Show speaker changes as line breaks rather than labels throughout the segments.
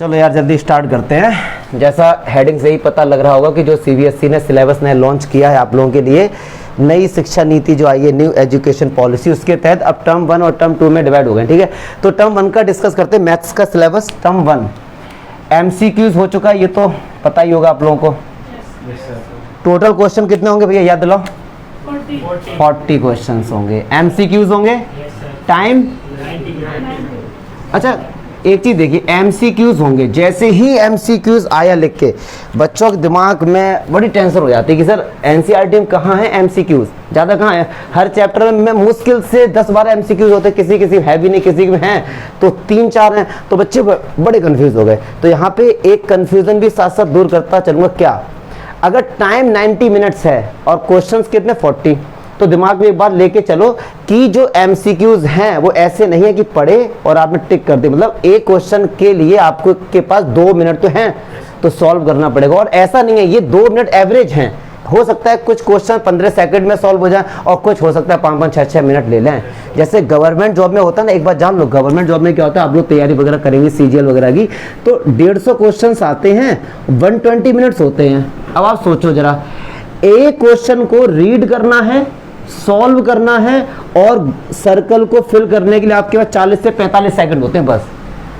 चलो यार जल्दी स्टार्ट करते हैं। जैसा हेडिंग से ही पता लग रहा होगा कि जो सीबीएसई ने सिलेबस नया लॉन्च किया है आप लोगों के लिए, नई शिक्षा नीति जो आई है, न्यू एजुकेशन पॉलिसी, उसके तहत अब टर्म 1 और टर्म 2 में डिवाइड हो गए। ठीक है, तो टर्म 1 का डिस्कस करते हैं। मैथ्स का सिलेबस टर्म 1 एमसीक्यूज हो चुका है, ये तो पता ही होगा आप लोगों को। टोटल क्वेश्चन कितने होंगे भैया याद दिलाओ? 40 क्वेश्चन होंगे। एमसीक्यूज होंगे टाइम, अच्छा एक चीज देखिए, एमसीक्यूज होंगे। जैसे ही एमसीक्यूज आया लिख के बच्चों के दिमाग में बड़ी टेंशन हो जाती है कि सर एनसीईआरटी में कहाँ है एमसीक्यूज, ज्यादा कहाँ है। हर चैप्टर में मुश्किल से 10-12 एमसीक्यूज होते, किसी किसी है भी नहीं, किसी में है तो 3-4 हैं, तो बच्चे बड़े कंफ्यूज हो गए। तो यहाँ पे एक कंफ्यूजन भी साथ साथ दूर करता चलूंगा। क्या, अगर टाइम 90 मिनट्स है और क्वेश्चंस कितने 40, तो दिमाग में एक बात लेके चलो कि जो एमसीक्यूज हैं वो ऐसे नहीं है कि पढ़े और आपने टिक कर दे। मतलब एक क्वेश्चन के लिए आपको के पास 2 मिनट तो हैं, तो सॉल्व करना पड़ेगा। और ऐसा नहीं है, ये 2 मिनट एवरेज हैं। हो सकता है कुछ क्वेश्चन 15 सेकंड में सॉल्व हो जाए और कुछ हो सकता है 5-5, 6-6 मिनट ले लें। जैसे गवर्नमेंट जॉब में होता है ना, एक बात जान लो, गवर्नमेंट जॉब में क्या होता है, आप लोग तैयारी वगैरह करेंगे सीजीएल वगैरह की, तो 150 क्वेश्चन आते हैं, 120 मिनट्स होते हैं। अब आप सोचो जरा, एक क्वेश्चन को रीड करना है, सॉल्व करना है और सर्कल को फिल करने के लिए आपके पास 40 से 45 सेकंड होते हैं बस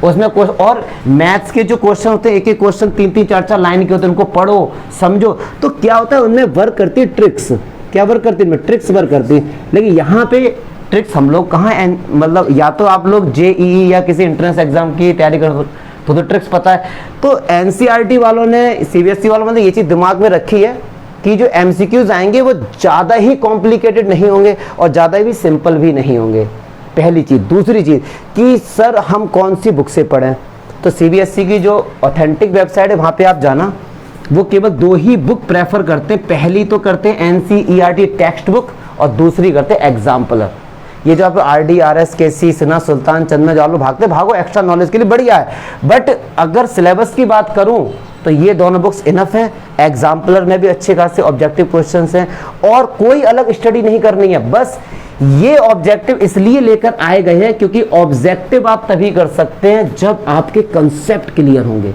उसमें। और मैथ्स के जो क्वेश्चन होते हैं, एक एक क्वेश्चन 3-3, 4-4 लाइन के होते हैं, उनको पढ़ो समझो। तो क्या होता है उनमें वर्क करती है ट्रिक्स। क्या वर्क करती है? ट्रिक्स वर्क करती है। लेकिन यहाँ पे ट्रिक्स हम लोग कहाँ, मतलब या तो आप लोग जेईई या किसी एंट्रेंस एग्जाम की तैयारी कर तो ट्रिक्स पता है। तो एनसीईआरटी वालों ने, सीबीएसई वालों ने ये चीज दिमाग में रखी है कि जो एमसीक्यूज आएंगे वो ज़्यादा ही कॉम्प्लिकेटेड नहीं होंगे और ज़्यादा भी सिंपल भी नहीं होंगे, पहली चीज़। दूसरी चीज़ कि सर हम कौन सी बुक से पढ़ें, तो सीबीएसई की जो ऑथेंटिक वेबसाइट है वहाँ पे आप जाना, वो केवल 2 ही बुक प्रेफर करते हैं। पहली तो करते हैं एनसीईआरटी टेक्स्ट बुक और दूसरी करते हैं एग्जाम्पलर। ये जो आप RDRS, KC, सिन्हा, सुल्तान चंद में जो आप लोग भागो एक्स्ट्रा नॉलेज के लिए बढ़िया है। बट अगर सिलेबस की बात करूं तो ये दोनों बुक्स इनफ हैं। एग्जाम्पलर में भी अच्छे खासे ऑब्जेक्टिव क्वेश्चंस हैं और कोई अलग स्टडी नहीं करनी है। बस ये ऑब्जेक्टिव इसलिए लेकर आए गए हैं क्योंकि ऑब्जेक्टिव आप तभी कर सकते हैं जब आपके कंसेप्ट क्लियर होंगे।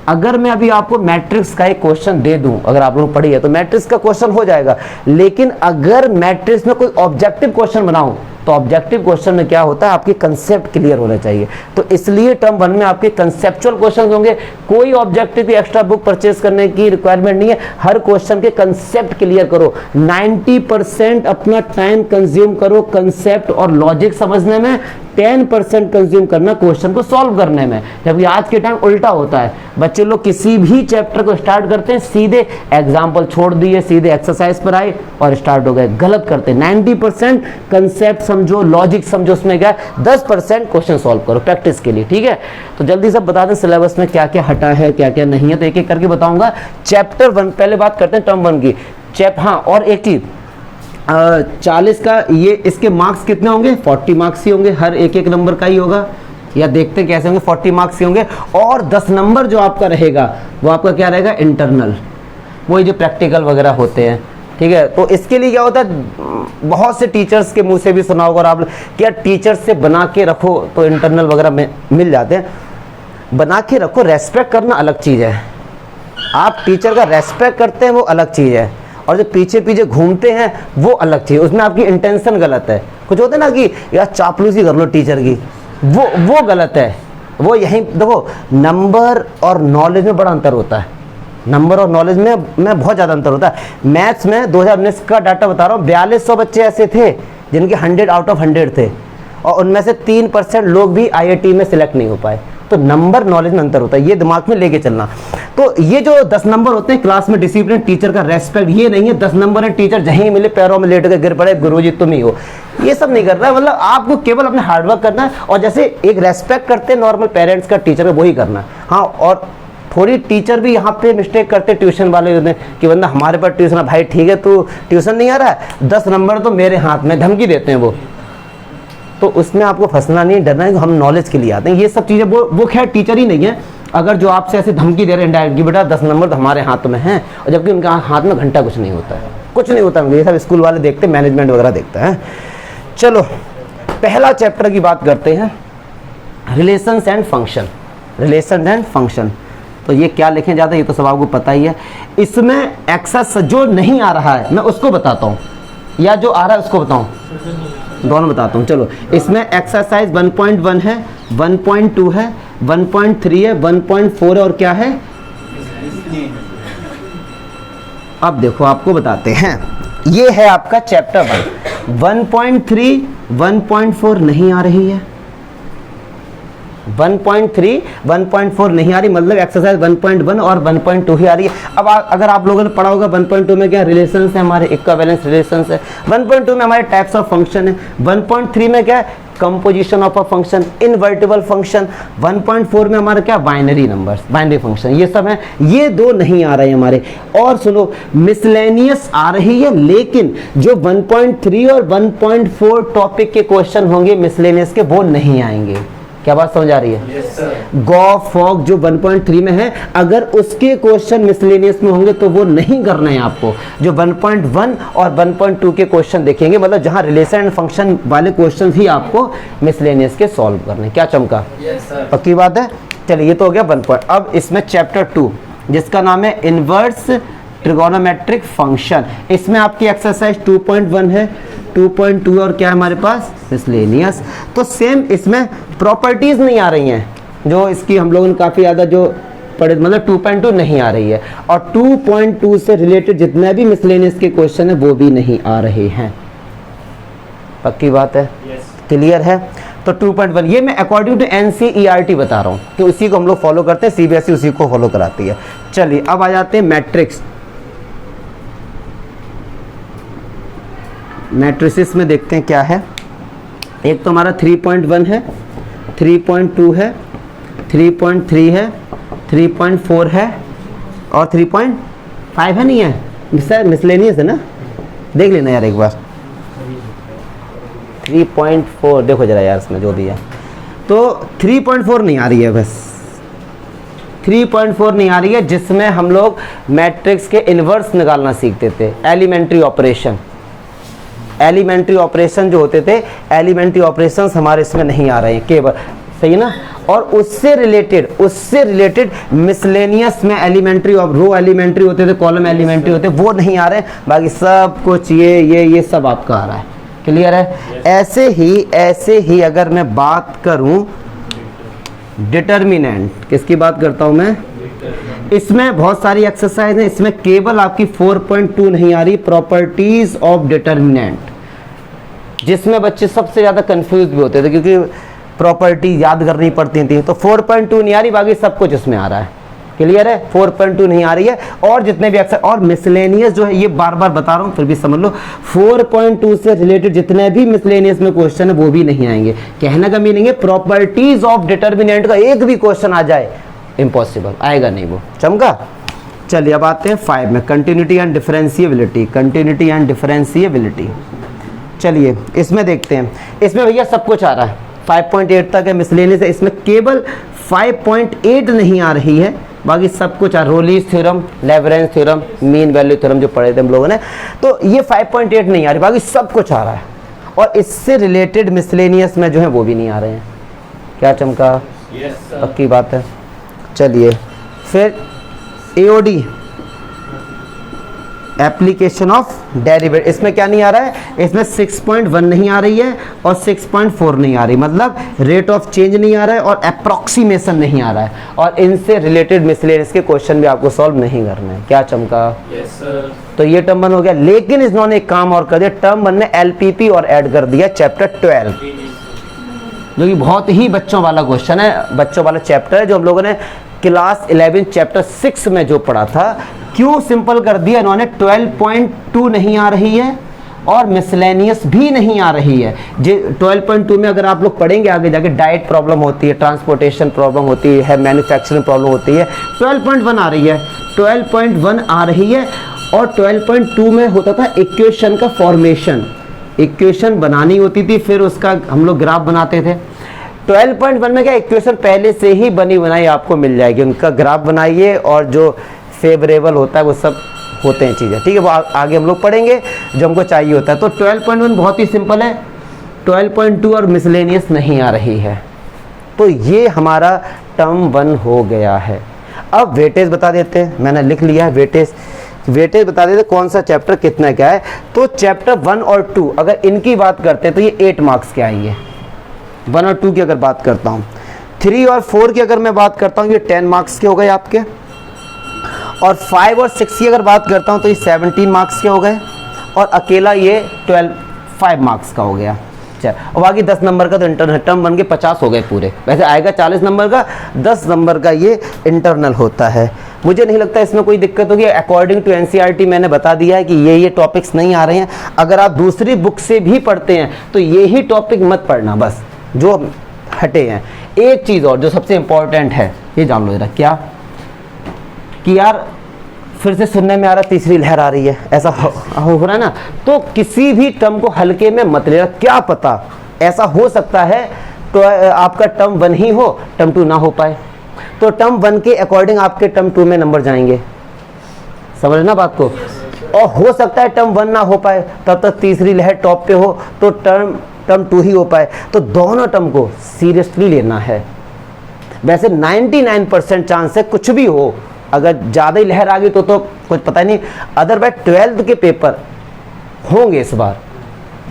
अगर मैं अभी आपको मैट्रिक्स का एक क्वेश्चन दे दूं, अगर आप लोग पढ़ी है तो मैट्रिक्स का क्वेश्चन हो जाएगा, लेकिन अगर मैट्रिक्स में कोई ऑब्जेक्टिव क्वेश्चन बनाऊं तो ऑब्जेक्टिव क्वेश्चन में क्या होता है, आपके कंसेप्ट क्लियर होना चाहिए। तो इसलिए टर्म 1 में आपके कंसेप्चुअल क्वेश्चंस होंगे। कोई ऑब्जेक्टिव की एक्स्ट्रा बुक परचेज करने की रिक्वायरमेंट नहीं है। हर क्वेश्चन के कंसेप्ट क्लियर करो। 90% अपना टाइम कंज्यूम करो कंसेप्ट और लॉजिक समझने में, 10% कंज्यूम करना क्वेश्चन को सॉल्व करने में। जबकि आज के टाइम उल्टा होता है, बच्चे लोग किसी भी चैप्टर को स्टार्ट करते हैं, सीधे एग्जाम्पल छोड़ दिए, सीधे एक्सरसाइज पर आए और स्टार्ट हो गए। गलत करते हैं। 90% कंसेप्ट समझो, लॉजिक समझो, उसमें क्या 10% क्वेश्चन सॉल्व करो प्रैक्टिस के लिए। ठीक है, तो जल्दी से बता दें सिलेबस में क्या क्या हटा है, क्या क्या नहीं है, तो एक एक करके बताऊंगा। चैप्टर 1 पहले बात करते हैं टर्म 1 की। हाँ, और एक चीज, 40 का ये, इसके मार्क्स कितने होंगे? 40 मार्क्स ही होंगे, हर एक एक नंबर का ही होगा। या देखते कैसे होंगे, 40 मार्क्स ही होंगे। और 10 नंबर जो आपका रहेगा वो आपका क्या रहेगा? इंटरनल, वही जो प्रैक्टिकल वगैरह होते हैं। ठीक है, तो इसके लिए क्या होता है, बहुत से टीचर्स के मुंह से भी सुना होगा आप, क्या टीचर्स से बना के रखो तो इंटरनल वगैरह में मिल जाते हैं। बना के रखो, रेस्पेक्ट करना अलग चीज़ है। आप टीचर का रेस्पेक्ट करते हैं वो अलग चीज़ है, और जो पीछे पीछे घूमते हैं वो अलग चीज़, उसमें आपकी इंटेंशन गलत है। कुछ होते हैं ना कि यार चापलूसी कर लो टीचर की, वो गलत है। वो यहीं देखो, नंबर और नॉलेज में बड़ा अंतर होता है। नंबर और नॉलेज में बहुत ज़्यादा अंतर होता है। मैथ्स में 2019 का डाटा बता रहा हूँ, 4200 बच्चे ऐसे थे जिनके 100 आउट ऑफ 100 थे, और उनमें से 3% लोग भी IIT में सिलेक्ट नहीं हो पाए। तो नंबर नॉलेज में अंतर होता है, ये दिमाग में लेके चलना। तो ये जो 10 नंबर होते हैं, क्लास में डिसिप्लिन, टीचर का रेस्पेक्ट, ये नहीं है 10 नंबर है टीचर जहीं मिले पैरों में लेट के गिर पड़े, गुरुजी तुम ही हो, ये सब नहीं करना है। मतलब आपको केवल अपने हार्डवर्क करना है, और जैसे एक रेस्पेक्ट करते हैं नॉर्मल पेरेंट्स का टीचर का, वही करना है। हाँ, और थोड़ी टीचर भी यहाँ पे मिस्टेक करते, ट्यूशन वाले होते हैं कि बंदा हमारे पास ट्यूशन है, भाई ठीक है तू ट्यूशन नहीं आ रहा है, 10 नंबर तो मेरे हाथ में, धमकी देते हैं वो। तो उसमें आपको फंसना नहीं, डरना है, हम नॉलेज के लिए आते हैं। ये सब चीज़ें वो खैर टीचर ही नहीं है, अगर जो आपसे ऐसे धमकी दे रहे हैं डायरेक्ट कि बेटा 10 नंबर तो हमारे हाथ में हैं, और जबकि उनके हाथ में घंटा कुछ नहीं होता है, कुछ नहीं होता। ये सब स्कूल वाले देखते, मैनेजमेंट वगैरह देखता है। चलो पहला चैप्टर की बात करते हैं, relations and function. Relation and function. तो ये क्या लिखे जाता है ये तो सब आपको पता ही है। इसमें एक्सरसाइज जो नहीं आ रहा है मैं उसको बताता हूँ या जो आ रहा है उसको बताऊँ, दोनों बताता हूँ। चलो इसमें एक्सरसाइज 1.1 है, 1.2 है, 1.3 है, 1.4 है और क्या है। अब देखो आपको बताते हैं, ये है आपका चैप्टर 1.3, 1.4 नहीं आ रही है, 1.3, 1.4 नहीं आ रही, मतलब एक्सरसाइज 1.1 और 1.2 ही आ रही है। अब अगर आप लोगों ने पढ़ा होगा 1.2 में क्या रिलेशंस है, हमारे इक्विवेलेंस रिलेशंस है, 1.2 में हमारे टाइप्स ऑफ फंक्शन है, 1.3 में क्या है composition of a function, invertible function, 1.4 में हमारा क्या बाइनरी नंबर्स, बाइनरी फंक्शन, ये सब है। ये दो नहीं आ रहे हैं हमारे। और सुनो मिसलेनियस आ रही है, लेकिन जो 1.3 और 1.4 टॉपिक के क्वेश्चन होंगे मिसलेनियस के वो नहीं आएंगे। क्या बात समझ आ रही है? गॉ फॉग जो 1.3 में है, अगर उसके क्वेश्चन मिसलेनियस में होंगे तो वो नहीं करना है आपको। जो 1.1 और 1.2 के क्वेश्चन देखेंगे, मतलब जहां रिलेशन एंड फंक्शन वाले क्वेश्चन ही आपको मिसलेनियस के सॉल्व करने। क्या चमका? पक्की बात है। चलिए ये तो हो गया 1 पॉइंट। अब इसमें चैप्टर 2 जिसका नाम है इनवर्स ट्रिगोनोमेट्रिक फंक्शन, इसमें आपकी एक्सरसाइज 2.1 है, 2.2 और क्या है हमारे पास मिसलेनियस। तो सेम इसमें प्रॉपर्टीज नहीं आ रही हैं जो इसकी हम लोगों ने काफ़ी ज़्यादा जो पढ़े, मतलब 2.2 नहीं आ रही है, और 2.2 से रिलेटेड जितने भी मिसलेनियस के क्वेश्चन है वो भी नहीं आ रहे हैं। पक्की बात है? क्लियर है? तो 2.1 ये मैं अकॉर्डिंग टू NCERT बता रहा हूँ कि उसी को हम लोग फॉलो करते हैं, CBSE उसी को फॉलो कराती है। चलिए अब आ जाते हैं मैट्रिक्स। मैट्रिसेस में देखते हैं क्या है। एक तो हमारा 3.1 है, 3.2 है, 3.3 है, 3.4 है और 3.5 है। नहीं है सर, मिसलेनियस है ना, देख लेना यार एक बार। 3.4 देखो जरा यार इसमें जो दिया, तो 3.4 नहीं आ रही है, बस 3.4 नहीं आ रही है, जिसमें हम लोग मैट्रिक्स के इनवर्स निकालना सीखते थे। एलिमेंट्री ऑपरेशन, एलिमेंट्री ऑपरेशन जो होते थे, एलिमेंट्री ऑपरेशंस हमारे इसमें नहीं आ रहे हैं केवल, सही है ना। और उससे रिलेटेड मिसलेनियस में एलिमेंट्री और रो एलिमेंट्री होते थे, कॉलम एलिमेंट्री होते, वो नहीं आ रहे हैं। बाकी सब कुछ ये सब आपका आ रहा है। क्लियर है? ऐसे ही अगर मैं बात करूं डिटर्मिनेंट, किसकी बात करता हूं मैं, इसमें बहुत सारी एक्सरसाइज है, इसमें केवल आपकी 4.2 नहीं आ रही, प्रॉपर्टीज ऑफ डिटर्मिनेंट, जिसमें बच्चे सबसे ज्यादा कंफ्यूज भी होते थे क्योंकि प्रॉपर्टी याद करनी पड़ती थी। तो 4.2 नहीं आ रही, बाकी सब कुछ इसमें आ रहा है। क्लियर है? 4.2 नहीं आ रही है। और जितने भी एक्सरसाइज और मिसलेनियस जो है, ये बार बार बता रहा हूँ फिर भी समझ लो, 4.2 से रिलेटेड जितने भी मिसलेनियस में क्वेश्चन है वो भी नहीं आएंगे। कहने का मीनिंग है प्रॉपर्टीज ऑफ डिटर्मिनेंट का एक भी क्वेश्चन आ जाए इम्पॉसिबल, आएगा नहीं वो। चमका? चलिए अब आते हैं 5 में, continuity and differentiability. Continuity and differentiability, चलिए इसमें देखते हैं। इसमें भैया सब कुछ आ रहा है, 5.8 तक है मिसलेनियस है, इसमें केवल 5.8 नहीं आ रही है, बाकी सब कुछ आ रहा है। रोलीज थ्योरम, लेवरेंस थ्योरम, मीन वैल्यू थ्योरम जो पढ़े थे हम लोगों ने, तो ये 5.8 नहीं आ रही, बाकी सब कुछ आ रहा है। और इससे रिलेटेड मिसलेनियस में जो है वो भी नहीं आ रहे हैं। क्या चमका? पक्की बात है। चलिए फिर AOD, एप्लीकेशन ऑफ डेरिवेटिव, इसमें क्या नहीं आ रहा है, इसमें 6.1 नहीं आ रही है और 6.4 नहीं आ रही, मतलब रेट ऑफ चेंज नहीं आ रहा है और अप्रोक्सीमेशन नहीं आ रहा है। और इनसे रिलेटेड मिसलेनियस के क्वेश्चन भी आपको सॉल्व नहीं करना है। क्या चमका? Yes sir. तो ये टर्म 1 हो गया, लेकिन इन्होंने एक काम और कर दिया, टर्म 1 ने LPP और ऐड कर दिया चैप्टर 12, जो कि बहुत ही बच्चों वाला क्वेश्चन है, बच्चों वाला चैप्टर है, जो हम लोगों ने क्लास 11 चैप्टर 6 में जो पढ़ा था। क्यों सिंपल कर दिया इन्होंने? 12.2 नहीं आ रही है और मिसलेनियस भी नहीं आ रही है। 12.2 में अगर आप लोग पढ़ेंगे आगे जाके, डाइट प्रॉब्लम होती है, ट्रांसपोर्टेशन प्रॉब्लम होती है, मैन्युफैक्चरिंग प्रॉब्लम होती है। 12.1 आ रही है, 12.1 आ रही है। और 12.2 में होता था इक्वेशन का फॉर्मेशन, इक्वेशन बनानी होती थी, फिर उसका हम लोग ग्राफ बनाते थे। 12.1 में क्या इक्वेशन पहले से ही बनी बनाई आपको मिल जाएगी, उनका ग्राफ बनाइए और जो फेवरेबल होता है वो सब होते हैं चीज़ें, ठीक है, वो आगे हम लोग पढ़ेंगे जो हमको चाहिए होता है। तो 12.1 बहुत ही सिंपल है, 12.2 और मिसलेनियस नहीं आ रही है। तो ये हमारा टर्म 1 हो गया है। अब वेटेज बता देते हैं, मैंने लिख लिया है वेटेज बता देते कौन सा चैप्टर कितना क्या है। तो चैप्टर 1 और 2 अगर इनकी बात करते हैं तो ये 8 मार्क्स के आएंगे। 1 और 2 की अगर बात करता हूँ, 3 और 4 की अगर मैं बात करता हूँ ये 10 मार्क्स के हो गए आपके, और 5 और 6 की अगर बात करता हूँ तो ये 17 मार्क्स के हो गए, और अकेला ये 5 मार्क्स का हो गया। और बाकी 10 नंबर का तो इंटरनल टर्म बन के 50 हो गए पूरे। वैसे आएगा 40 नंबर का, 10 नंबर का ये इंटरनल होता है। मुझे नहीं लगता इसमें कोई दिक्कत होगी। अकॉर्डिंग टू एनसीईआरटी मैंने बता दिया है कि ये टॉपिक्स नहीं आ रहे हैं। अगर आप दूसरी बुक से भी पढ़ते हैं तो ये ही टॉपिक मत पढ़ना, बस जो हटे हैं। एक चीज़ और जो सबसे इंपॉर्टेंट है ये जान लो जरा, क्या कि यार फिर से सुनने में आ रहा है तीसरी लहर आ रही है, ऐसा हो रहा है ना। तो किसी भी टर्म को हल्के में मत लेना, क्या पता ऐसा हो सकता है तो आपका टर्म 1 ही हो, टर्म 2 ना हो पाए, तो टर्म 1 के अकॉर्डिंग आपके टर्म 2 में नंबर जाएंगे। समझना बात को। और हो सकता है टर्म 1 ना हो पाए, तब तक तीसरी लहर टॉप पे हो तो टर्म 2 ही हो पाए। तो दोनों टर्म को सीरियसली लेना है। वैसे 99% चांस है कुछ भी हो, अगर ज़्यादा ही लहर आ गई तो कुछ पता नहीं। अदरवाइज 12th के पेपर होंगे इस बार,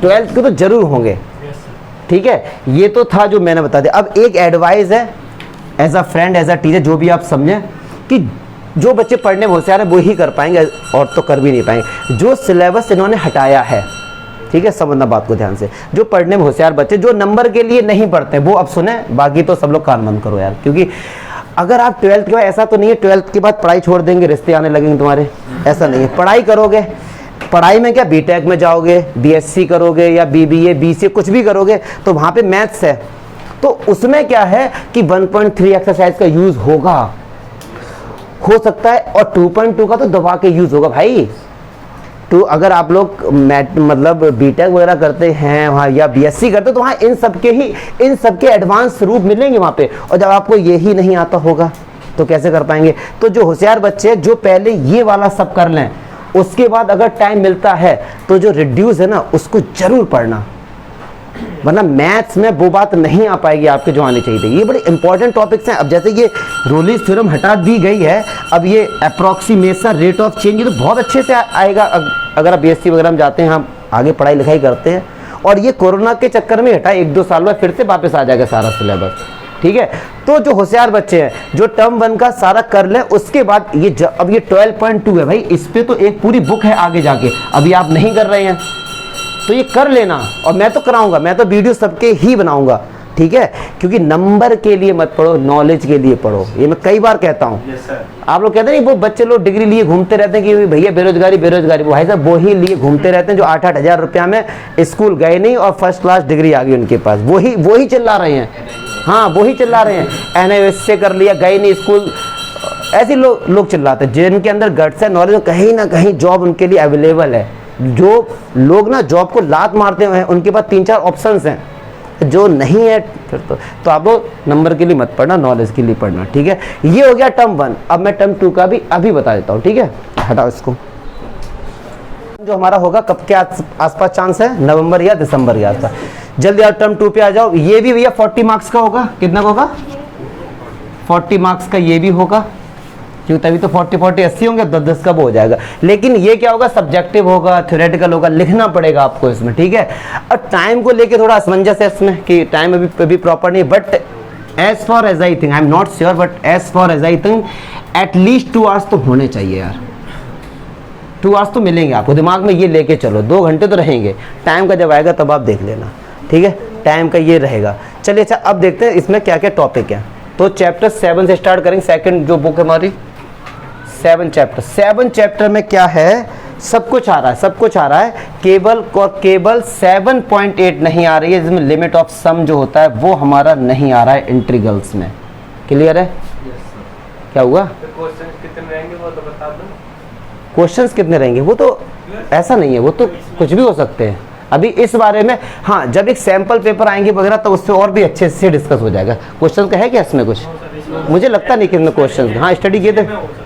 12th के तो जरूर होंगे, ठीक है। ये तो था जो मैंने बता दिया। अब एक एडवाइस है as a friend, as a teacher, जो भी आप समझें कि जो बच्चे पढ़ने में होशियार है वो ही कर पाएंगे और तो कर भी नहीं पाएंगे। जो सिलेबस इन्होंने हटाया है, ठीक है, समझना बात को ध्यान से। जो पढ़ने में होशियार बच्चे जो नंबर के लिए नहीं पढ़ते वो अब सुने, बाकी तो सब लोग कान बंद करो यार। क्योंकि अगर आप 12th के बाद, ऐसा तो नहीं है 12th के बाद पढ़ाई छोड़ देंगे रिश्ते आने लगेंगे तुम्हारे, ऐसा नहीं है। पढ़ाई करोगे, पढ़ाई में क्या बीटेक में जाओगे, बीएससी करोगे या बीबीए बीसीए कुछ भी करोगे तो वहाँ पे मैथ्स है, तो उसमें क्या है कि 1.3 एक्सरसाइज का यूज होगा, हो सकता है, और 2.2 का तो दबा के यूज होगा भाई। तो अगर आप लोग मतलब बीटेक वगैरह करते हैं वहाँ या बीएससी करते तो वहाँ इन सबके एडवांस रूप मिलेंगे वहाँ पे। और जब आपको यही नहीं आता होगा तो कैसे कर पाएंगे। तो जो होशियार बच्चे हैं जो पहले ये वाला सब कर लें, उसके बाद अगर टाइम मिलता है तो जो रिड्यूस है ना उसको जरूर पढ़ना, वरना मैथ्स में वो बात नहीं आ पाएगी आपके जो आनी चाहिए थी। ये बड़े इंपॉर्टेंट टॉपिक्स हैं। अब जैसे ये रोलिस थ्योरम हटा दी गई है, अब ये अप्रोक्सीमेशन रेट ऑफ चेंज, ये तो बहुत अच्छे से आएगा अगर आप बीएससी वगैरह में जाते हैं, हम आगे पढ़ाई लिखाई करते हैं। और ये कोरोना के चक्कर में हटा, 1-2 साल बाद फिर से वापस आ जाएगा सारा सिलेबस, ठीक है। तो जो होशियार बच्चे हैं जो टर्म 1 का सारा कर लें, उसके बाद अब ये 12.2 है भाई, इस पर तो एक पूरी बुक है आगे जाके, अभी आप नहीं कर रहे हैं तो ये कर लेना। और मैं तो कराऊंगा, मैं तो वीडियो सबके ही बनाऊंगा, ठीक है। क्योंकि नंबर के लिए मत पढ़ो, नॉलेज के लिए पढ़ो, ये मैं कई बार कहता हूँ। आप लोग कहते हैं वो बच्चे लोग डिग्री लिए घूमते रहते हैं कि भैया बेरोजगारी बेरोजगारी, वो भाई साहब वो ही लिए घूमते रहते हैं जो 8-8 हज़ार रुपया में स्कूल गए नहीं और फर्स्ट क्लास डिग्री आ गई उनके पास, वही चिल्ला रहे हैं। हाँ, वही चिल्ला रहे हैं, NIOS से कर लिया, गए नहीं स्कूल, ऐसे लोग चिल्लाते हैं जिनके अंदर गट्स है, नॉलेज, कहीं ना कहीं जॉब उनके लिए अवेलेबल है। जो लोग ना जॉब को लात मारते हैं उनके पास 3-4 ऑप्शंस हैं, जो नहीं है फिर तो आप लोग नंबर के लिए मत पढ़ना, नॉलेज के लिए पढ़ना, ठीक है। ये हो गया टर्म 1। अब मैं टर्म 2 का भी अभी बता देता हूँ, ठीक है। हटाओ इसको। जो हमारा होगा कब के आसपास चांस है, नवंबर या दिसंबर के आसपास। जल्दी आप टर्म 2 पे आ जाओ। ये भी भैया 40 मार्क्स का होगा। कितना का होगा? 40 मार्क्स का ये भी होगा, क्यों, तभी तो 40 80 होंगे, 10 का वो हो जाएगा। लेकिन ये क्या होगा, सब्जेक्टिव होगा, थ्योरेटिकल होगा, लिखना पड़ेगा आपको इसमें, ठीक है। और टाइम को लेके थोड़ा असमंजस है इसमें कि टाइम अभी प्रॉपर नहीं, but as far as I think, I am not sure, but as far as I think at least 2 hours तो होने चाहिए यार। 2 आवर्स तो मिलेंगे आपको, दिमाग में ये लेके चलो, 2 घंटे तो रहेंगे। टाइम का जब आएगा तब आप देख लेना, ठीक है, टाइम का ये रहेगा। चलिए अच्छा, अब देखते हैं इसमें क्या क्या टॉपिक है। तो चैप्टर 7 से स्टार्ट करेंगे, सेकंड जो बुक है हमारी 7 चैप्टर में क्या है, सब कुछ आ रहा है, केवल 7.8 नहीं आ रही है, जिसमें लिमिट ऑफ सम जो होता है वो हमारा नहीं आ रहा है इंटीग्रल्स में। क्लियर है? क्या हुआ? क्वेश्चंस कितने रहेंगे वो तो बता दो। क्वेश्चंस कितने रहेंगे वो तो ऐसा नहीं है, वो तो कुछ भी हो सकते हैं अभी इस बारे में। हाँ, जब एक सैंपल पेपर आएंगे वगैरह तो उससे और भी अच्छे से डिस्कस हो जाएगा। क्वेश्चन का है क्या इसमें कुछ? मुझे लगता नहीं कि इसमें क्वेश्चन, हाँ स्टडी किए थे,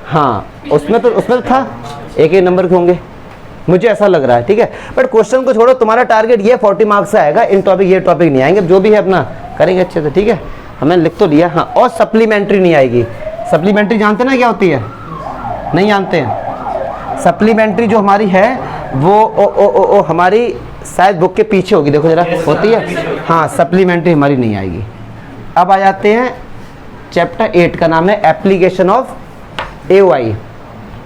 हाँ उसमें तो था, एक नंबर के होंगे, मुझे ऐसा लग रहा है, ठीक है। बट क्वेश्चन को छोड़ो, तुम्हारा टारगेट ये 40 मार्क्स से आएगा, इन टॉपिक ये टॉपिक नहीं आएंगे, जो भी है अपना करेंगे अच्छे से, ठीक है। हमें लिख तो लिया, हाँ। और सप्लीमेंट्री नहीं आएगी। सप्लीमेंट्री जानते ना क्या होती है? नहीं जानते हैं? सप्लीमेंट्री जो हमारी है वो ओ हमारी शायद बुक के पीछे होगी, देखो जरा, होती है, हाँ। सप्लीमेंट्री हमारी नहीं आएगी। अब आ जाते हैं चैप्टर 8 का नाम है एप्लीकेशन ऑफ AOI।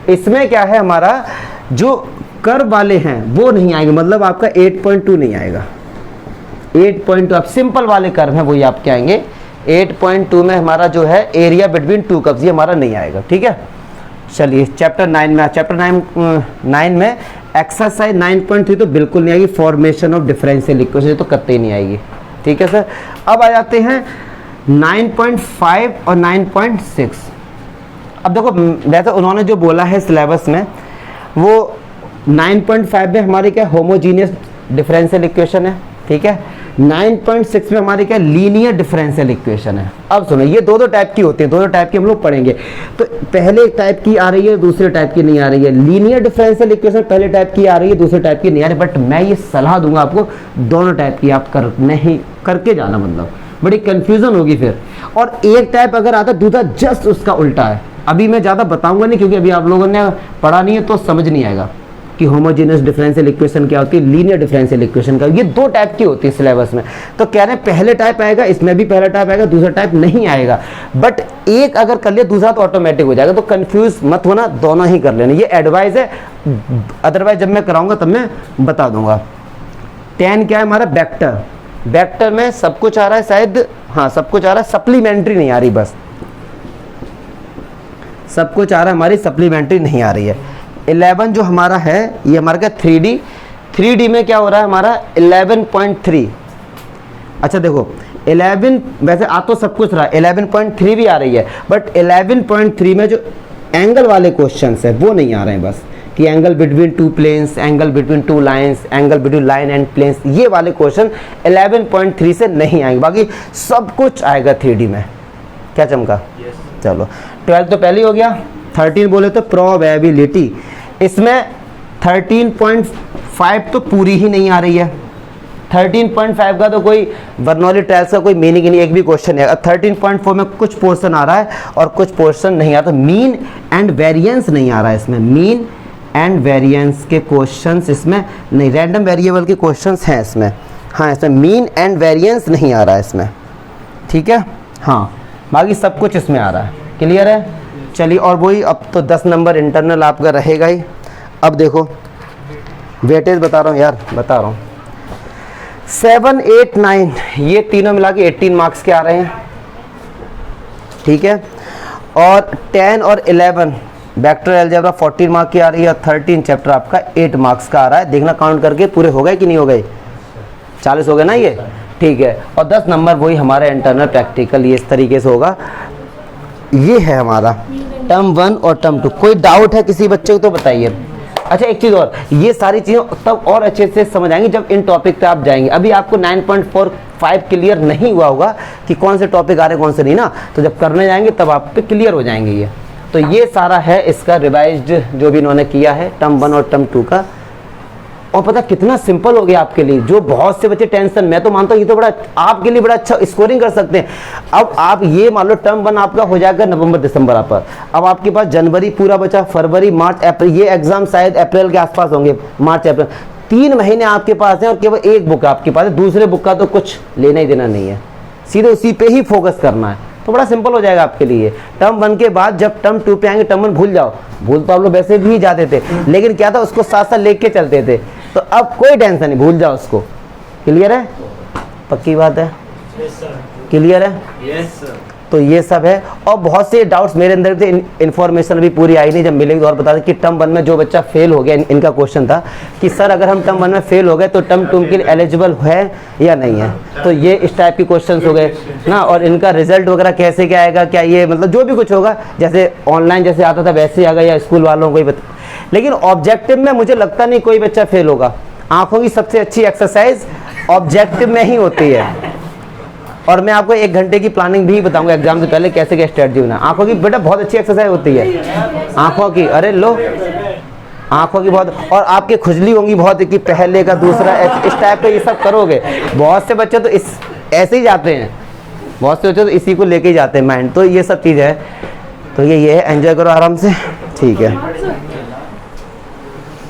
इसमें क्या है, हमारा जो कर्व वाले हैं वो नहीं आएंगे, मतलब आपका 8.2 नहीं आएगा। 8.2 अब सिंपल वाले कर्व हैं वही आपके आएंगे। 8.2 में हमारा जो है एरिया बिटवीन टू कर्व्स, ये हमारा नहीं आएगा, ठीक है। चलिए चैप्टर 9 में, चैप्टर 9 में एक्सरसाइज 9.3 तो बिल्कुल नहीं आएगी। फॉर्मेशन ऑफ डिफरेंशियल इक्वेशन तो कतई नहीं आएगी, ठीक है सर। अब आ जाते हैं 9.5 और 9.6। अब देखो वैसे उन्होंने जो बोला है सिलेबस में, वो 9.5 में हमारी क्या होमोजीनियस डिफरेंशियल इक्वेशन है, ठीक है। 9.6 में हमारी क्या लीनियर डिफरेंशियल इक्वेशन है। अब सुनो, ये दो टाइप की होती है, दोनों टाइप की हम लोग पढ़ेंगे। तो पहले टाइप की आ रही है, दूसरे टाइप की नहीं आ रही है। लीनियर डिफरेंशियल इक्वेशन पहले टाइप की आ रही है, दूसरे टाइप की नहीं आ रही। बट मैं ये सलाह दूंगा आपको, दोनों टाइप की आप नहीं करके जाना, मतलब बड़ी कंफ्यूजन होगी फिर। और एक टाइप अगर आता, दूसरा जस्ट उसका उल्टा है। अभी मैं ज़्यादा बताऊंगा नहीं, क्योंकि अभी आप लोगों ने पढ़ा नहीं है तो समझ नहीं आएगा कि होमोजेनियस डिफरेंशियल इक्वेशन क्या होती है, लीनियर डिफरेंशियल इक्वेशन का। ये दो टाइप की होती है सिलेबस में। तो कह रहे हैं पहले टाइप आएगा, इसमें भी पहला टाइप आएगा, दूसरा टाइप नहीं आएगा। बट एक अगर कर लिया दूसरा तो ऑटोमेटिक हो जाएगा। तो कंफ्यूज मत होना, दोनों ही कर लेना, ये एडवाइस है। अदरवाइज जब मैं कराऊंगा तब मैं बता दूंगा। 10 क्या है हमारा, वेक्टर। वेक्टर में सब कुछ आ रहा है शायद, हाँ सब कुछ आ रहा है, सप्लीमेंट्री नहीं आ रही, बस सब कुछ आ रहा है, हमारी सप्लीमेंट्री नहीं आ रही है। 11 जो हमारा है ये हमारा क्या 3D में क्या हो रहा है हमारा 11.3। अच्छा देखो 11 वैसे आ तो सब कुछ रहा है, 11.3 भी आ रही है, बट 11.3 में जो एंगल वाले क्वेश्चंस है वो नहीं आ रहे हैं, बस कि angle between two planes, angle between two lines, angle between line and planes, ये वाले क्वेश्चन 11.3 से नहीं आएंगे। बाकी सब कुछ आएगा 3D में। क्या चमका? चलो 12 तो पहले ही हो गया। 13 बोले तो प्रोबेबिलिटी, इसमें 13.5 तो पूरी ही नहीं आ रही है। 13.5 का तो कोई बर्नौली ट्रायल्स का कोई मीनिंग नहीं, एक भी क्वेश्चन है। 13.4 में कुछ पोर्शन आ रहा है और कुछ पोर्शन नहीं आ रहा। तो मीन एंड वेरिएंस नहीं आ रहा है इसमें, मीन एंड वेरिएंस के क्वेश्चंस इसमें नहीं, रैंडम वेरिएबल के क्वेश्चंस हैं इसमें, हाँ इसमें मीन एंड वेरिएंस नहीं आ रहा है इसमें, ठीक है। हाँ बाकी सब कुछ इसमें आ रहा है, क्लियर है। चलिए और वही, अब तो 10 नंबर इंटरनल आपका रहेगा ही। अब देखो वेटेज बता रहा हूँ यार, बता रहा हूँ 7, 8, 9 ये तीनों मिला के 18 मार्क्स के आ रहे हैं, ठीक है। और 10 और 11 वेक्टर अलजेब्रा 14 मार्क्स की आ रही है। 13 चैप्टर आपका 8 मार्क्स का आ रहा है। देखना काउंट करके पूरे हो गए कि नहीं हो गए, 40 हो गए ना ये, ठीक है। और 10 नंबर वही हमारा इंटरनल प्रैक्टिकल, ये इस तरीके से होगा। ये है हमारा टर्म 1 और टर्म 2। कोई डाउट है किसी बच्चे को तो बताइए। अच्छा एक चीज़ और, ये सारी चीज़ें तब और अच्छे से समझ आएंगी जब इन टॉपिक पे आप जाएंगे। अभी आपको 9.45 क्लियर नहीं हुआ होगा कि कौन से टॉपिक आ रहे कौन से नहीं ना, तो जब करने जाएंगे तब आप पे क्लियर हो जाएंगे ये। तो ये सारा है इसका रिवाइज्ड जो भी इन्होंने किया है टर्म 1 और टर्म 2 का। और पता कितना सिंपल हो गया आपके लिए, जो बहुत से बच्चे टेंशन, मैं तो मानता हूँ ये तो बड़ा आपके लिए बड़ा अच्छा स्कोरिंग कर सकते हैं। अब आप ये मान लो टर्म 1 आपका हो जाएगा नवंबर दिसंबर पर, अब आपके पास जनवरी पूरा बचा, फरवरी मार्च अप्रैल, ये एग्जाम शायद अप्रैल के आसपास होंगे, मार्च अप्रैल, 3 महीने आपके पास हैं और केवल एक बुक आपके पास है, दूसरे बुक का तो कुछ लेना ही देना नहीं है, सीधे उसी पे ही फोकस करना है। तो बड़ा सिंपल हो जाएगा आपके लिए। टर्म 1 के बाद जब टर्म 2 पे आएंगे, टर्म 1 भूल जाओ, भूल तो आप लोग वैसे भी जाते थे, लेकिन क्या था उसको साथ साथ लेके चलते थे। तो अब कोई टेंशन नहीं, भूल जाओ उसको। क्लियर है? पक्की बात है? क्लियर है? Yes sir. तो ये सब है। और बहुत से डाउट्स मेरे अंदर थे, इन्फॉर्मेशन भी पूरी आई नहीं, जब मिलेगी तो और बता दें कि टर्म 1 में जो बच्चा फेल हो गया, इनका क्वेश्चन था कि सर अगर हम टर्म 1 में फेल हो गए तो टर्म 2 के लिए एलिजिबल है या नहीं है। तो ये इस टाइप के क्वेश्चन हो गए ना। और इनका रिजल्ट वगैरह कैसे क्या आएगा, क्या ये मतलब जो भी कुछ होगा, जैसे ऑनलाइन जैसे आता था वैसे ही आएगा या स्कूल वालों को ही बता। लेकिन ऑब्जेक्टिव में मुझे लगता नहीं कोई बच्चा फेल होगा। आंखों की सबसे अच्छी एक्सरसाइज ऑब्जेक्टिव में ही होती है। और मैं आपको 1 घंटे की प्लानिंग भी बताऊंगा एग्जाम से पहले कैसे क्या स्ट्रेटजी बना। आंखों की बेटा बहुत अच्छी एक्सरसाइज होती है आंखों की, अरे लो आंखों की बहुत। और आपके खुजली होंगी बहुत कि पहले का दूसरा, इस टाइप पे ये सब करोगे। बहुत से बच्चे तो इस ऐसे ही जाते हैं, बहुत से बच्चे तो इसी को लेके ही जाते हैं माइंड। तो ये सब चीज़ है, तो ये है, एंजॉय करो आराम से, ठीक है।